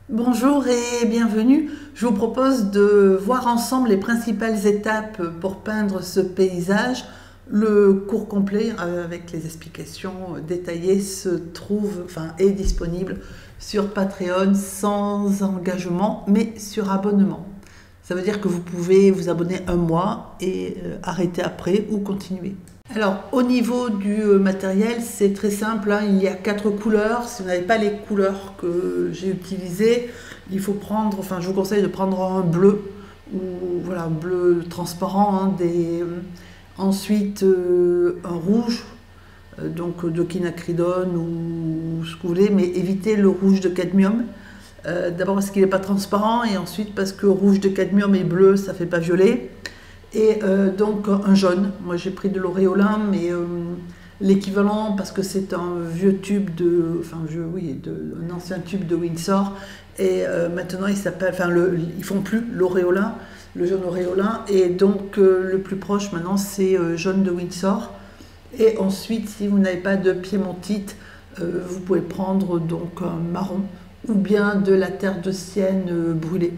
Bonjour et bienvenue. Je vous propose de voir ensemble les principales étapes pour peindre ce paysage. Le cours complet avec les explications détaillées est disponible sur Patreon sans engagement mais sur abonnement. Ça veut dire que vous pouvez vous abonner un mois et arrêter après ou continuer. Alors au niveau du matériel, c'est très simple, hein. Il y a 4 couleurs. Si vous n'avez pas les couleurs que j'ai utilisées, il faut prendre, je vous conseille de prendre un bleu, ou voilà, un bleu transparent, hein, ensuite un rouge, donc de quinacridone ou ce que vous voulez, mais évitez le rouge de cadmium. D'abord parce qu'il n'est pas transparent et ensuite parce que rouge de cadmium et bleu ça ne fait pas violet. Et donc un jaune, moi j'ai pris de l'auréolin, mais l'équivalent, parce que c'est un vieux tube un ancien tube de Windsor, et maintenant ils font plus l'auréolin, le jaune auréolin, et donc le plus proche maintenant c'est jaune de Windsor. Et ensuite, si vous n'avez pas de piémontite, vous pouvez prendre donc un marron, ou bien de la terre de sienne brûlée,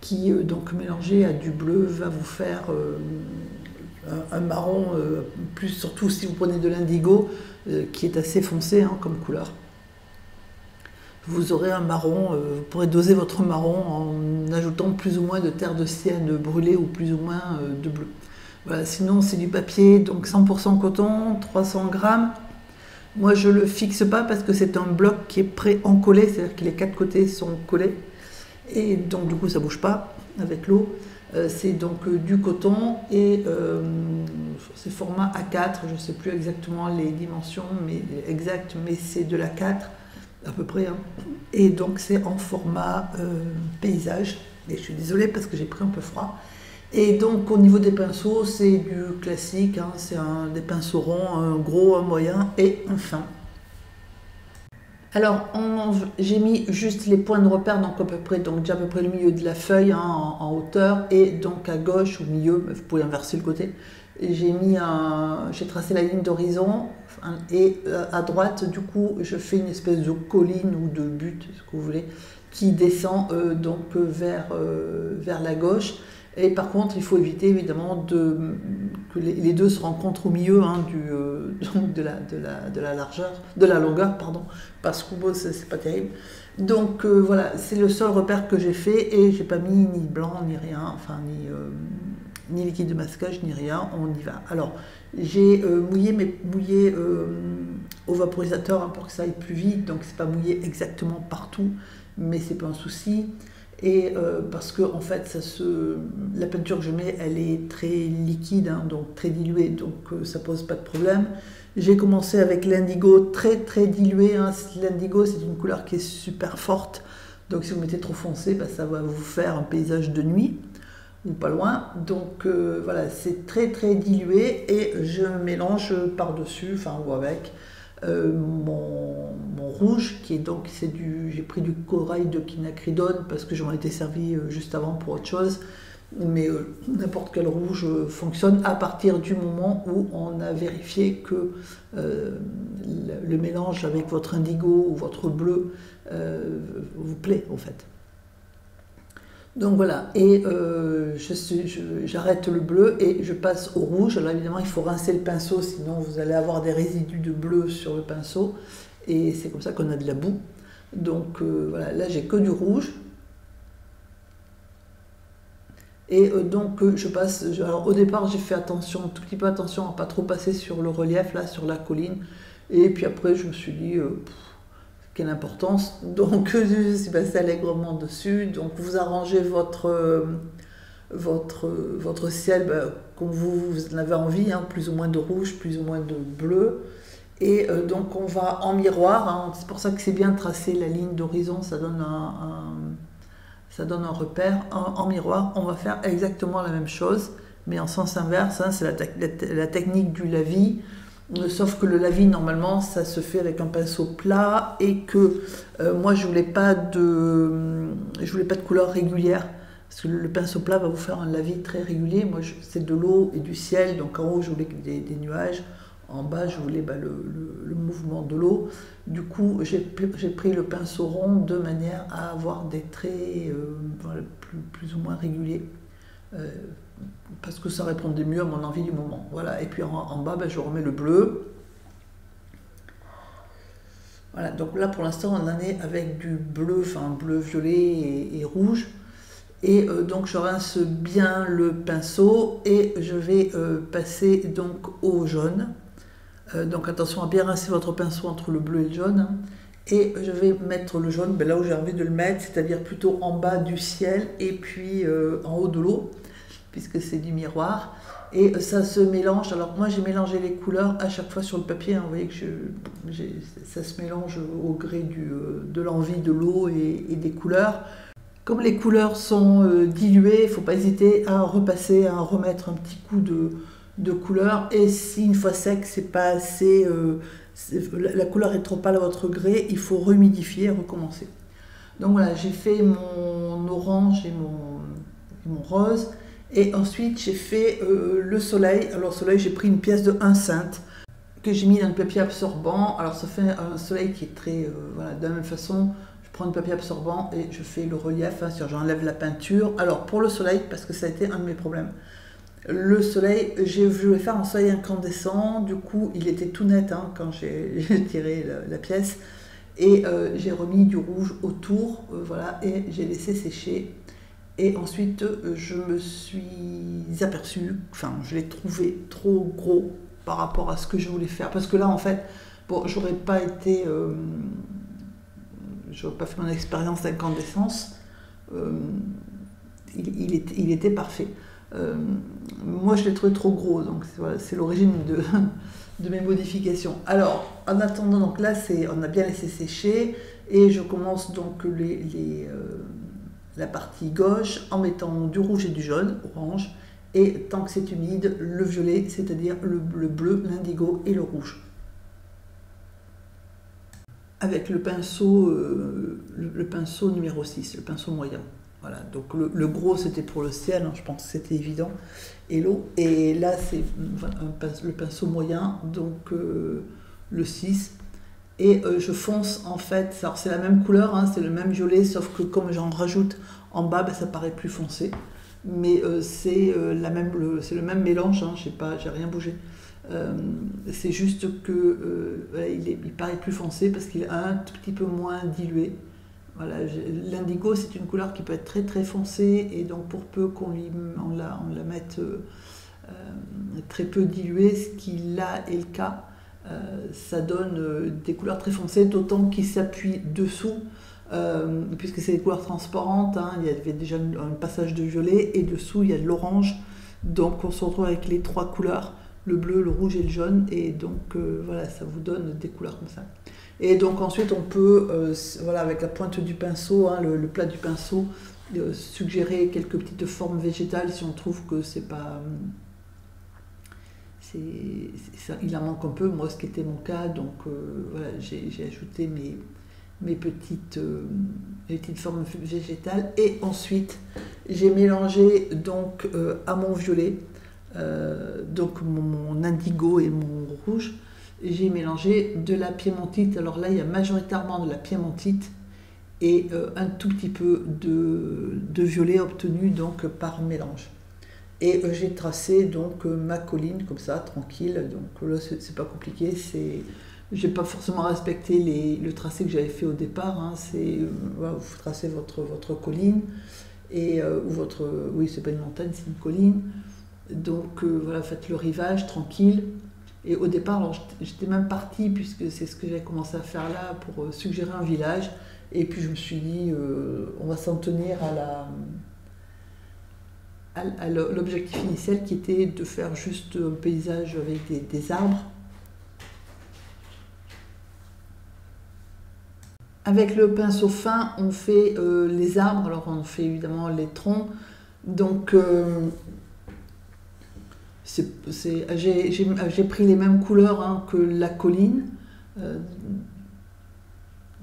qui donc mélangé à du bleu va vous faire un marron, plus surtout si vous prenez de l'indigo qui est assez foncé, hein, comme couleur. Vous aurez un marron, vous pourrez doser votre marron en ajoutant plus ou moins de terre de sienne brûlée ou plus ou moins de bleu. Voilà, sinon c'est du papier, donc 100% coton, 300 grammes. Moi je le fixe pas parce que c'est un bloc qui est pré-encollé, c'est-à-dire que les 4 côtés sont collés. Et donc du coup ça bouge pas avec l'eau. C'est donc du coton et c'est format A4, je ne sais plus exactement les dimensions mais c'est de l'A4 à peu près, hein. Et donc c'est en format paysage, et je suis désolée parce que j'ai pris un peu froid. Et donc au niveau des pinceaux, c'est du classique, hein, c'est des pinceaux ronds, un gros, un moyen et un fin. Alors, j'ai mis juste les points de repère, donc déjà à peu près le milieu de la feuille, hein, en hauteur, et donc à gauche, au milieu, vous pouvez inverser le côté. J'ai tracé la ligne d'horizon, et à droite, du coup, je fais une espèce de colline ou de butte, ce que vous voulez, qui descend vers la gauche. Et par contre, il faut éviter évidemment que les deux se rencontrent au milieu, hein, de la largeur, de la longueur, pardon, parce que bon, c'est pas terrible. Donc voilà, c'est le seul repère que j'ai fait, et j'ai pas mis ni blanc ni rien, ni liquide de masquage ni rien. On y va. Alors j'ai mouillé au vaporisateur, hein, pour que ça aille plus vite, donc c'est pas mouillé exactement partout, mais c'est pas un souci. Et parce que en fait la peinture que je mets elle est très liquide, hein, donc très diluée, donc ça pose pas de problème. J'ai commencé avec l'indigo très très dilué, hein. L'indigo c'est une couleur qui est super forte, donc si vous mettez trop foncé, ça va vous faire un paysage de nuit ou pas loin. Donc voilà, c'est très très dilué, et je mélange par dessus, ou avec mon rouge, qui est donc j'ai pris du corail de quinacridone parce que j'en étais servi juste avant pour autre chose, mais n'importe quel rouge fonctionne à partir du moment où on a vérifié que le mélange avec votre indigo ou votre bleu vous plaît en fait. Donc voilà, et j'arrête le bleu et je passe au rouge. Alors évidemment, il faut rincer le pinceau, sinon vous allez avoir des résidus de bleu sur le pinceau, et c'est comme ça qu'on a de la boue. Donc voilà, là j'ai que du rouge. Et je passe, alors au départ j'ai fait attention, un tout petit peu attention à ne pas trop passer sur le relief, là, sur la colline. Et puis après je me suis dit, quelle importance, donc je suis passée allègrement dessus. Donc vous arrangez votre ciel comme vous en avez envie, hein, plus ou moins de rouge, plus ou moins de bleu. Et donc on va en miroir, hein. C'est pour ça que c'est bien de tracer la ligne d'horizon, ça donne un repère. En miroir, on va faire exactement la même chose, mais en sens inverse, hein. C'est la technique du lavis. Sauf que le lavis, normalement, ça se fait avec un pinceau plat, et que moi, je voulais pas de couleur régulière, parce que le pinceau plat va vous faire un lavis très régulier. Moi, c'est de l'eau et du ciel, donc en haut, je voulais des nuages, En bas, je voulais le mouvement de l'eau. Du coup, j'ai pris le pinceau rond de manière à avoir des traits voilà, plus ou moins réguliers. Parce que ça répondait mieux à mon envie du moment. Voilà. Et puis en bas, je remets le bleu. Voilà, donc là pour l'instant on en est avec du bleu, enfin bleu, violet et rouge. Et donc je rince bien le pinceau et je vais passer donc au jaune. Donc attention à bien rincer votre pinceau entre le bleu et le jaune. Hein. Et je vais mettre le jaune là où j'ai envie de le mettre, c'est-à-dire plutôt en bas du ciel et puis en haut de l'eau, puisque c'est du miroir. Et ça se mélange. Alors moi j'ai mélangé les couleurs à chaque fois sur le papier. Hein. Vous voyez que ça se mélange au gré de l'envie de l'eau et des couleurs. Comme les couleurs sont diluées, il ne faut pas hésiter à repasser, à remettre un petit coup de couleur. Et si une fois sec, c'est pas assez, la couleur est trop pâle à votre gré, il faut rehumidifier et recommencer. Donc voilà, j'ai fait mon orange et mon rose. Et ensuite, j'ai fait le soleil. Alors, le soleil, j'ai pris une pièce de 1 cent que j'ai mis dans le papier absorbant. Alors, ça fait un soleil qui est très... voilà, de la même façon, je prends un papier absorbant et je fais le relief. Hein, j'enlève la peinture. Alors, pour le soleil, parce que ça a été un de mes problèmes. Le soleil, je voulais faire un soleil incandescent. Du coup, il était tout net hein, quand j'ai tiré la pièce. Et j'ai remis du rouge autour. Voilà, et j'ai laissé sécher. Et ensuite, je me suis aperçue, enfin, je l'ai trouvé trop gros par rapport à ce que je voulais faire. Parce que là, en fait, bon, j'aurais pas fait mon expérience d'incandescence. Il était parfait. Moi, je l'ai trouvé trop gros, donc voilà, c'est l'origine de mes modifications. Alors, en attendant, donc là, on a bien laissé sécher, et je commence donc la partie gauche en mettant du rouge et du jaune, orange, et tant que c'est humide, le violet, c'est-à-dire le bleu, l'indigo et le rouge. Avec le pinceau numéro 6, le pinceau moyen. Voilà, donc le gros c'était pour le ciel, hein, je pense que c'était évident, et l'eau. Et là c'est le pinceau moyen, donc le 6. Et je fonce en fait, alors c'est la même couleur, hein, c'est le même violet, sauf que comme j'en rajoute en bas, ça paraît plus foncé. Mais c'est le même mélange, hein, j'ai rien bougé. C'est juste que il paraît plus foncé parce qu'il est un tout petit peu moins dilué. Voilà, l'indigo c'est une couleur qui peut être très très foncée et donc pour peu qu'on la mette très peu diluée, ce qui là est le cas. Ça donne des couleurs très foncées, d'autant qu'il s'appuie dessous, puisque c'est des couleurs transparentes, hein, il y avait déjà un passage de violet, et dessous il y a de l'orange, donc on se retrouve avec les 3 couleurs, le bleu, le rouge et le jaune, et donc voilà, ça vous donne des couleurs comme ça. Et donc ensuite on peut, voilà, avec la pointe du pinceau, hein, le plat du pinceau, suggérer quelques petites formes végétales si on trouve que c'est pas... il en manque un peu, moi ce qui était mon cas, donc voilà, j'ai ajouté mes petites formes végétales, et ensuite j'ai mélangé donc à mon violet, donc mon indigo et mon rouge, j'ai mélangé de la piémontite. Alors là il y a majoritairement de la piémontite et un tout petit peu de violet obtenu donc par mélange. Et j'ai tracé donc ma colline comme ça, tranquille. Donc là, c'est pas compliqué. J'ai pas forcément respecté le tracé que j'avais fait au départ. Hein. Voilà, vous tracez votre colline et oui, c'est pas une montagne, c'est une colline. Donc voilà, faites le rivage tranquille. Et au départ, alors j'étais même partie, puisque c'est ce que j'avais commencé à faire là, pour suggérer un village. Et puis je me suis dit, on va s'en tenir à l'objectif initial qui était de faire juste un paysage avec des arbres. Avec le pinceau fin, on fait les arbres, alors on fait évidemment les troncs. Donc j'ai pris les mêmes couleurs hein, que la colline.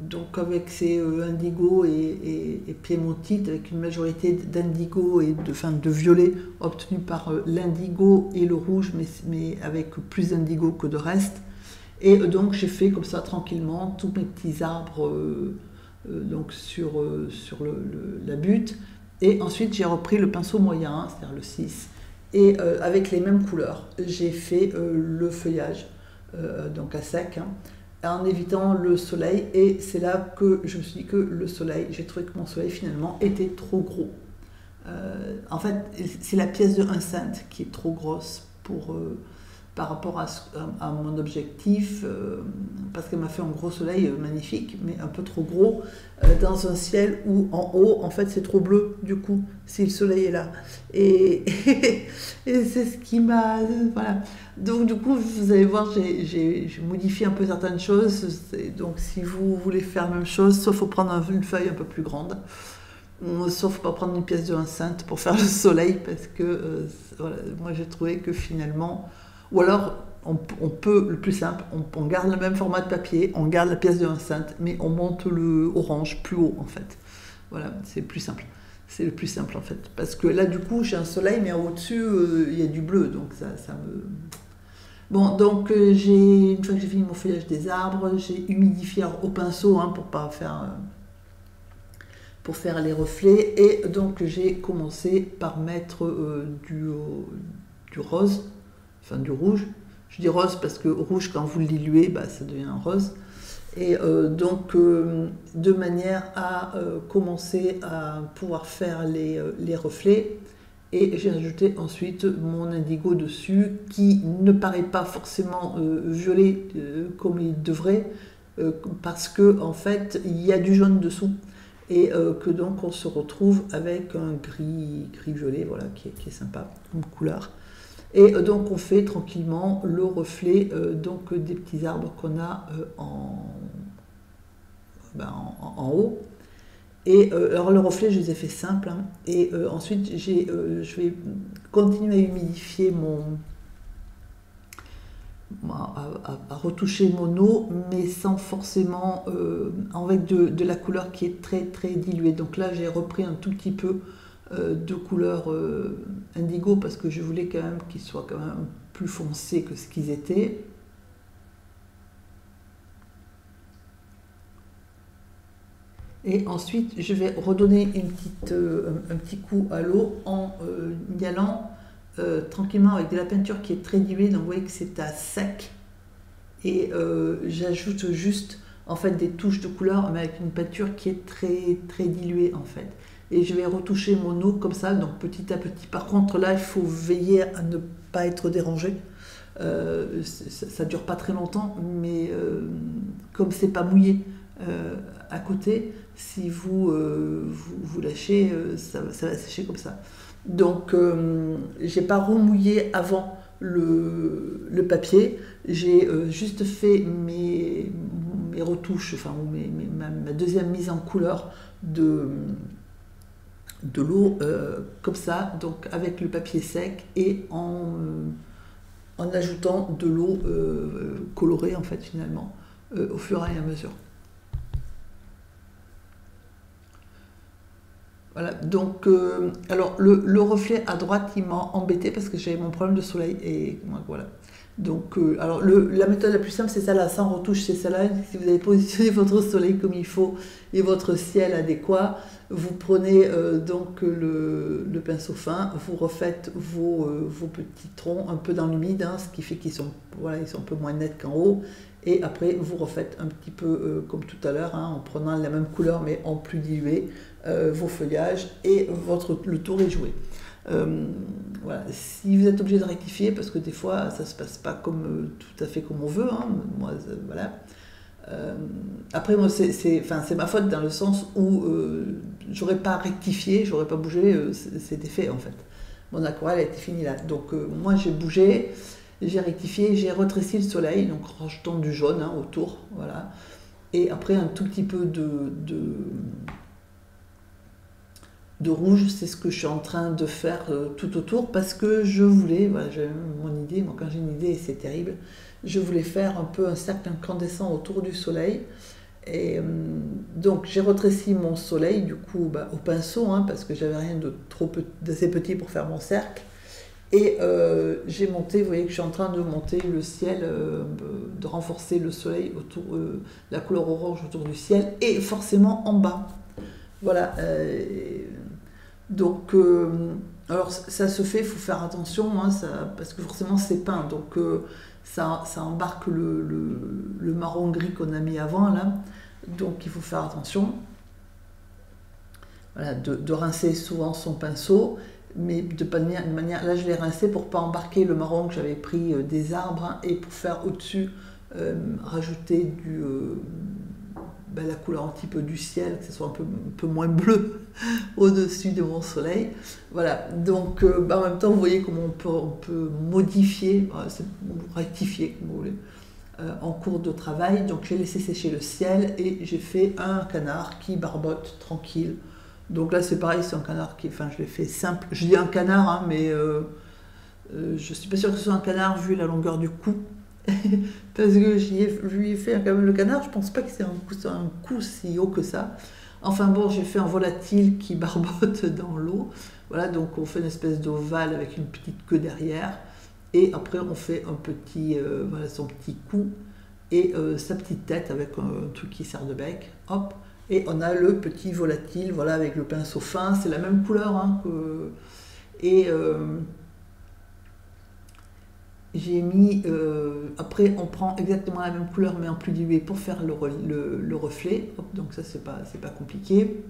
donc avec ces indigo et piémontite, avec une majorité d'indigo et de violet obtenu par l'indigo et le rouge, mais avec plus d'indigo que de reste. Et donc j'ai fait comme ça tranquillement tous mes petits arbres donc sur la butte. Et ensuite j'ai repris le pinceau moyen, c'est-à-dire le 6, et avec les mêmes couleurs, j'ai fait le feuillage, donc à sec, hein, en évitant le soleil. Et c'est là que je me suis dit que le soleil, j'ai trouvé que mon soleil finalement était trop gros. En fait, c'est la pièce de 1 cent qui est trop grosse par rapport à mon objectif, parce qu'elle m'a fait un gros soleil magnifique, mais un peu trop gros, dans un ciel où en haut, en fait, c'est trop bleu, du coup, si le soleil est là. Et, et c'est ce qui m'a... Voilà. Donc, du coup, vous allez voir, j'ai modifié un peu certaines choses. Donc, si vous voulez faire la même chose, sauf faut prendre une feuille un peu plus grande, sauf pas prendre une pièce de 1 cent pour faire le soleil, parce que voilà, moi, j'ai trouvé que finalement... Ou alors, on peut, le plus simple, on garde le même format de papier, on garde la pièce de 1 cent, mais on monte le orange plus haut, en fait. Voilà, c'est le plus simple. C'est le plus simple, en fait. Parce que là, du coup, j'ai un soleil, mais au-dessus, il y a du bleu, donc ça me... Bon, donc, une fois que j'ai fini mon feuillage des arbres, j'ai humidifié au pinceau, hein, pour faire les reflets. Et donc, j'ai commencé par mettre du rose, enfin du rouge. Je dis rose parce que rouge, quand vous le diluez, bah, ça devient rose. Et donc, de manière à commencer à pouvoir faire les reflets. Et j'ai rajouté ensuite mon indigo dessus, qui ne paraît pas forcément violet comme il devrait, parce que en fait, il y a du jaune dessous. Et que donc on se retrouve avec un gris-violet, voilà, qui est sympa comme couleur. Et donc on fait tranquillement le reflet donc des petits arbres qu'on a en haut. Et alors le reflet, je les ai fait simples, hein. Et ensuite je vais continuer à humidifier à retoucher mon eau, mais sans forcément avec de la couleur qui est très très diluée. Donc là j'ai repris un tout petit peu de couleur indigo, parce que je voulais quand même qu'ils soient quand même plus foncés que ce qu'ils étaient. Et ensuite je vais redonner un petit coup à l'eau en y allant tranquillement avec de la peinture qui est très diluée. Donc vous voyez que c'est à sec, et j'ajoute juste en fait des touches de couleur, mais avec une peinture qui est très très diluée en fait. Et je vais retoucher mon eau comme ça, donc petit à petit. Par contre là, il faut veiller à ne pas être dérangé. Ça dure pas très longtemps, mais comme c'est pas mouillé à côté, si vous lâchez, ça va sécher comme ça. Donc j'ai pas remouillé avant le papier, j'ai juste fait mes retouches, enfin ma deuxième mise en couleur de l'eau comme ça, donc avec le papier sec, et en ajoutant de l'eau colorée en fait finalement au fur et à mesure. Voilà, donc alors le reflet à droite, il m'a embêté parce que j'avais mon problème de soleil, et voilà. Donc alors la méthode la plus simple, c'est celle-là, sans retouche, c'est celle-là. Si vous avez positionné votre soleil comme il faut et votre ciel adéquat, vous prenez donc le pinceau fin, vous refaites vos petits troncs un peu dans l'humide, hein, ce qui fait qu'ils sont, voilà, ils sont un peu moins nets qu'en haut. Et après, vous refaites un petit peu comme tout à l'heure, hein, en prenant la même couleur mais en plus dilué, vos feuillages, et le tour est joué. Voilà. Si vous êtes obligé de rectifier, parce que des fois ça se passe pas tout à fait comme on veut, hein, moi, voilà. Après, moi, c'est ma faute dans le sens où j'aurais pas rectifié, j'aurais pas bougé, c'était fait en fait. Mon aquarelle a été finie là. Donc moi j'ai bougé, j'ai rectifié, j'ai retréci le soleil, donc rajoutant du jaune, hein, autour, voilà. Et après un tout petit peu de rouge, c'est ce que je suis en train de faire tout autour, parce que je voulais, voilà, j'avais mon idée, moi quand j'ai une idée, c'est terrible, je voulais faire un peu un cercle incandescent autour du soleil, Et donc j'ai retréci mon soleil du coup au pinceau, hein, parce que j'avais rien d'assez petit pour faire mon cercle. Et j'ai monté, vous voyez que je suis en train de monter le ciel, de renforcer le soleil autour, la couleur orange autour du ciel, et forcément en bas. Voilà. Donc, alors ça se fait, il faut faire attention, hein, parce que forcément c'est peint, donc ça embarque le marron gris qu'on a mis avant là, donc il faut faire attention. Voilà, de rincer souvent son pinceau, mais de manière, là je l'ai rincé pour ne pas embarquer le marron que j'avais pris des arbres, hein, et pour faire au-dessus, rajouter la couleur un petit peu du ciel, que ce soit un peu moins bleu au-dessus de mon soleil. Voilà, donc en même temps vous voyez comment on peut modifier, rectifier comme vous voulez, en cours de travail. Donc j'ai laissé sécher le ciel et j'ai fait un canard qui barbote tranquille. Donc là c'est pareil, c'est un canard je l'ai fait simple. Je dis un canard, hein, mais je suis pas sûre que ce soit un canard vu la longueur du cou. Parce que je lui ai fait quand même le canard, je pense pas que c'est un cou si haut que ça. Enfin bon, j'ai fait un volatile qui barbote dans l'eau. Voilà, donc on fait une espèce d'ovale avec une petite queue derrière. Et après on fait un petit, voilà, son petit cou et sa petite tête avec un truc qui sert de bec. Hop. Et on a le petit volatile, voilà, avec le pinceau fin, c'est la même couleur, hein, et j'ai mis, après on prend exactement la même couleur mais en plus dilué pour faire le reflet. Hop, donc ça c'est pas compliqué.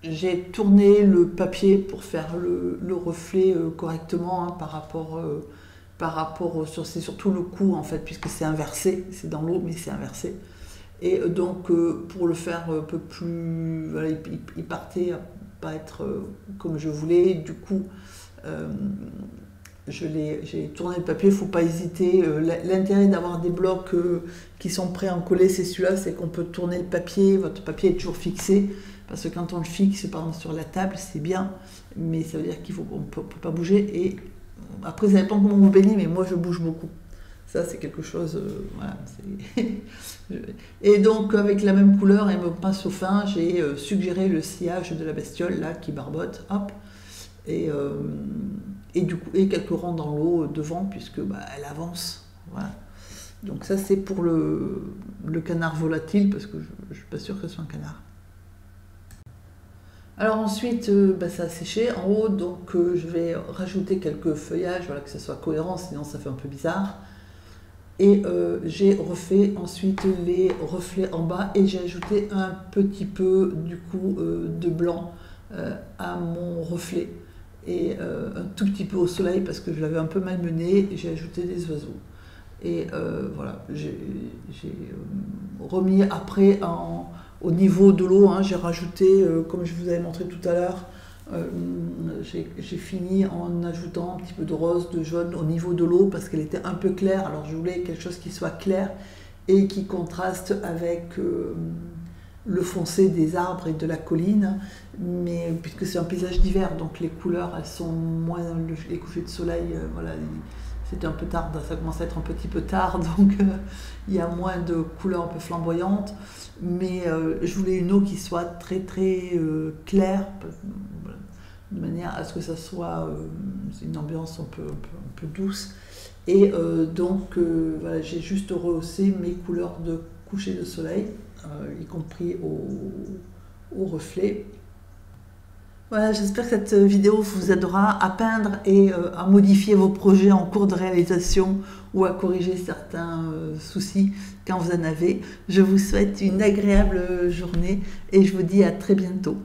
J'ai tourné le papier pour faire le reflet correctement, hein, par rapport c'est surtout le cou en fait, puisque c'est inversé, c'est dans l'eau mais c'est inversé. Et donc pour le faire un peu plus, voilà, il partait à pas être comme je voulais, du coup j'ai tourné le papier. Il ne faut pas hésiter. L'intérêt d'avoir des blocs qui sont prêts à en coller, c'est celui-là, c'est qu'on peut tourner le papier, votre papier est toujours fixé, parce que quand on le fixe par exemple sur la table, c'est bien, mais ça veut dire qu'on ne peut pas bouger. Et après ça dépend comment vous baignez, mais moi je bouge beaucoup. Ça c'est quelque chose, voilà. Et donc avec la même couleur et mon pinceau fin, j'ai suggéré le sillage de la bestiole là qui barbote, hop, et du coup, et quelques rangs dans l'eau devant, puisque elle avance. Voilà. Donc ça c'est pour le canard volatile, parce que je ne suis pas sûre que ce soit un canard. Alors ensuite, ça a séché en haut, donc je vais rajouter quelques feuillages, voilà, que ça soit cohérent, sinon ça fait un peu bizarre. Et j'ai refait ensuite les reflets en bas, et j'ai ajouté un petit peu du coup de blanc à mon reflet, et un tout petit peu au soleil parce que je l'avais un peu malmené, et j'ai ajouté des oiseaux. Et voilà, j'ai remis après au niveau de l'eau, hein, j'ai rajouté, comme je vous avais montré tout à l'heure, j'ai fini en ajoutant un petit peu de rose, de jaune au niveau de l'eau parce qu'elle était un peu claire. Alors je voulais quelque chose qui soit clair et qui contraste avec le foncé des arbres et de la colline, mais puisque c'est un paysage d'hiver, donc les couleurs elles sont moins, les couchers de soleil, voilà, c'était un peu tard, ça commence à être un petit peu tard, donc il y a moins de couleurs un peu flamboyantes, mais je voulais une eau qui soit très très claire, de manière à ce que ça soit une ambiance un peu douce. Et donc voilà, j'ai juste rehaussé mes couleurs de coucher de soleil, y compris au reflet. Voilà, j'espère que cette vidéo vous aidera à peindre et à modifier vos projets en cours de réalisation ou à corriger certains soucis quand vous en avez. Je vous souhaite une agréable journée et je vous dis à très bientôt.